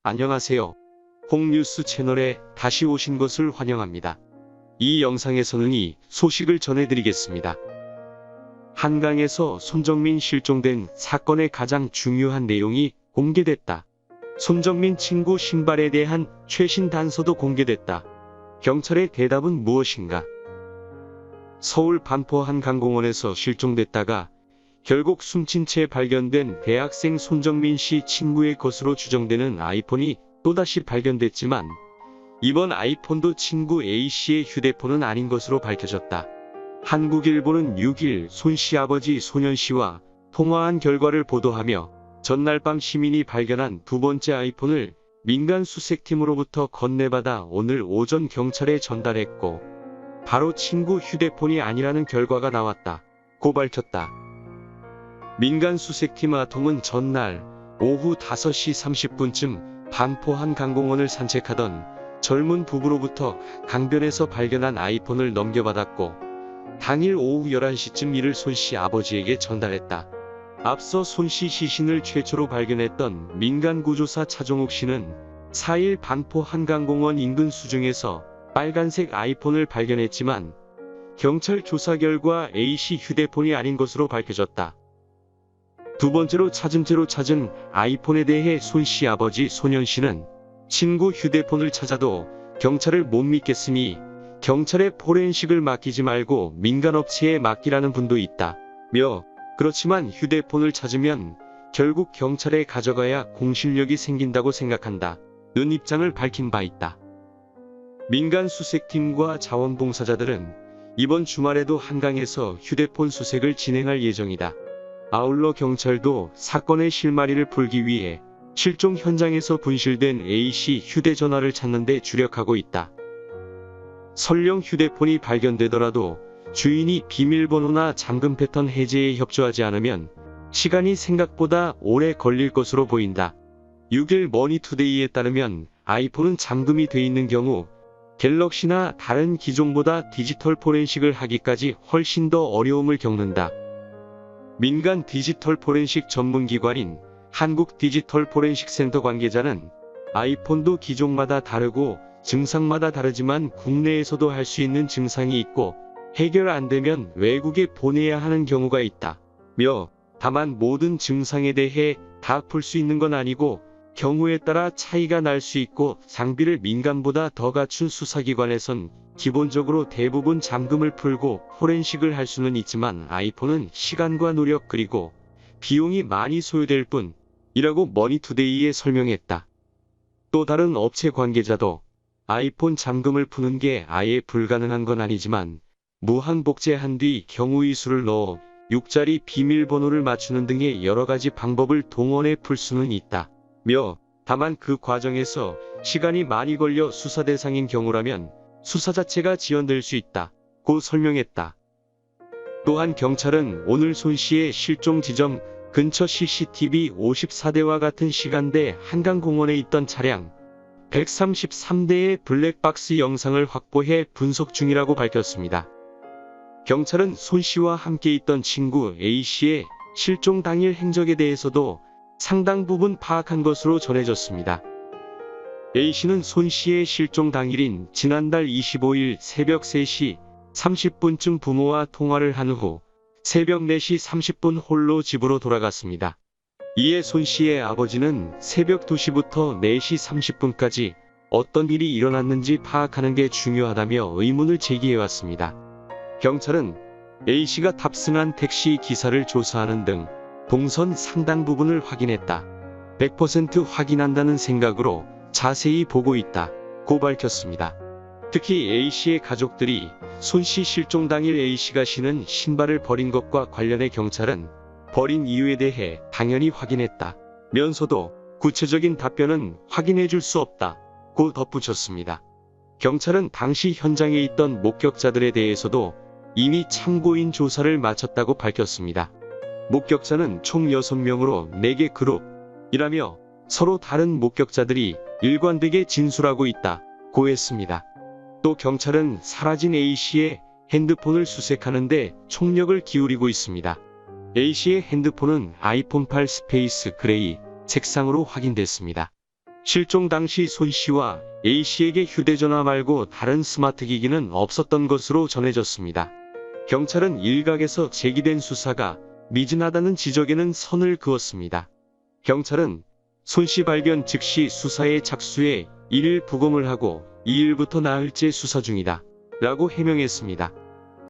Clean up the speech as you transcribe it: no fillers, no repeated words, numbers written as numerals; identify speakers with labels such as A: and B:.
A: 안녕하세요. 홍뉴스 채널에 다시 오신 것을 환영합니다. 이 영상에서는 이 소식을 전해드리겠습니다. 한강에서 손정민 실종된 사건의 가장 중요한 내용이 공개됐다. 손정민 친구 신발에 대한 최신 단서도 공개됐다. 경찰의 대답은 무엇인가? 서울 반포 한강공원에서 실종됐다가 결국 숨진 채 발견된 대학생 손정민 씨 친구의 것으로 추정되는 아이폰이 또다시 발견됐지만 이번 아이폰도 친구 A씨의 휴대폰은 아닌 것으로 밝혀졌다. 한국일보는 6일 손 씨 아버지 소년 씨와 통화한 결과를 보도하며 전날 밤 시민이 발견한 두 번째 아이폰을 민간 수색팀으로부터 건네받아 오늘 오전 경찰에 전달했고 바로 친구 휴대폰이 아니라는 결과가 나왔다. 고 밝혔다. 민간 수색팀 아통은 전날 오후 5시 30분쯤 반포 한강공원을 산책하던 젊은 부부로부터 강변에서 발견한 아이폰을 넘겨받았고 당일 오후 11시쯤 이를 손 씨 아버지에게 전달했다. 앞서 손 씨 시신을 최초로 발견했던 민간구조사 차종욱 씨는 4일 반포 한강공원 인근 수중에서 빨간색 아이폰을 발견했지만 경찰 조사 결과 A씨 휴대폰이 아닌 것으로 밝혀졌다. 두 번째로 찾은 채로 찾은 아이폰에 대해 손 씨 아버지 소년 씨는 친구 휴대폰을 찾아도 경찰을 못 믿겠으니 경찰에 포렌식을 맡기지 말고 민간업체에 맡기라는 분도 있다. 그렇지만 휴대폰을 찾으면 결국 경찰에 가져가야 공실력이 생긴다고 생각한다. 는 입장을 밝힌 바 있다. 민간 수색팀과 자원봉사자들은 이번 주말에도 한강에서 휴대폰 수색을 진행할 예정이다. 아울러 경찰도 사건의 실마리를 풀기 위해 실종 현장에서 분실된 A씨 휴대전화를 찾는 데 주력하고 있다. 설령 휴대폰이 발견되더라도 주인이 비밀번호나 잠금 패턴 해제에 협조하지 않으면 시간이 생각보다 오래 걸릴 것으로 보인다. 6일 머니투데이에 따르면 아이폰은 잠금이 돼 있는 경우 갤럭시나 다른 기종보다 디지털 포렌식을 하기까지 훨씬 더 어려움을 겪는다. 민간 디지털 포렌식 전문기관인 한국디지털포렌식센터 관계자는 아이폰도 기종마다 다르고 증상마다 다르지만 국내에서도 할 수 있는 증상이 있고 해결 안 되면 외국에 보내야 하는 경우가 있다. 다만 모든 증상에 대해 다 풀 수 있는 건 아니고 경우에 따라 차이가 날 수 있고 장비를 민간보다 더 갖춘 수사기관에선 기본적으로 대부분 잠금을 풀고 포렌식을 할 수는 있지만 아이폰은 시간과 노력 그리고 비용이 많이 소요될 뿐이라고 머니투데이에 설명했다. 또 다른 업체 관계자도 아이폰 잠금을 푸는 게 아예 불가능한 건 아니지만 무한복제한 뒤 경우의 수를 넣어 6자리 비밀번호를 맞추는 등의 여러가지 방법을 동원해 풀 수는 있다. 다만 그 과정에서 시간이 많이 걸려 수사 대상인 경우라면 수사 자체가 지연될 수 있다. 고 설명했다. 또한 경찰은 오늘 손 씨의 실종 지점 근처 CCTV 54대와 같은 시간대 한강공원에 있던 차량 133대의 블랙박스 영상을 확보해 분석 중이라고 밝혔습니다. 경찰은 손 씨와 함께 있던 친구 A씨의 실종 당일 행적에 대해서도 상당 부분 파악한 것으로 전해졌습니다. A씨는 손 씨의 실종 당일인 지난달 25일 새벽 3시 30분쯤 부모와 통화를 한 후 새벽 4시 30분 홀로 집으로 돌아갔습니다. 이에 손 씨의 아버지는 새벽 2시부터 4시 30분까지 어떤 일이 일어났는지 파악하는 게 중요하다며 의문을 제기해왔습니다. 경찰은 A씨가 탑승한 택시 기사를 조사하는 등 동선 상당 부분을 확인했다. 100% 확인한다는 생각으로 자세히 보고 있다. 고 밝혔습니다. 특히 A씨의 가족들이 손 씨 실종 당일 A씨가 신은 신발을 버린 것과 관련해 경찰은 버린 이유에 대해 당연히 확인했다. 면서도 구체적인 답변은 확인해 줄 수 없다. 고 덧붙였습니다. 경찰은 당시 현장에 있던 목격자들에 대해서도 이미 참고인 조사를 마쳤다고 밝혔습니다. 목격자는 총 6명으로 4개 그룹이라며 서로 다른 목격자들이 일관되게 진술하고 있다. 고 했습니다. 또 경찰은 사라진 A씨의 핸드폰을 수색하는 데 총력을 기울이고 있습니다. A씨의 핸드폰은 아이폰 8 스페이스 그레이 색상으로 확인됐습니다. 실종 당시 손씨와 A씨에게 휴대전화 말고 다른 스마트 기기는 없었던 것으로 전해졌습니다. 경찰은 일각에서 제기된 수사가 미진하다는 지적에는 선을 그었습니다. 경찰은 손씨 발견 즉시 수사에 착수해 1일 부검을 하고 2일부터 나흘째 수사 중이다 라고 해명했습니다.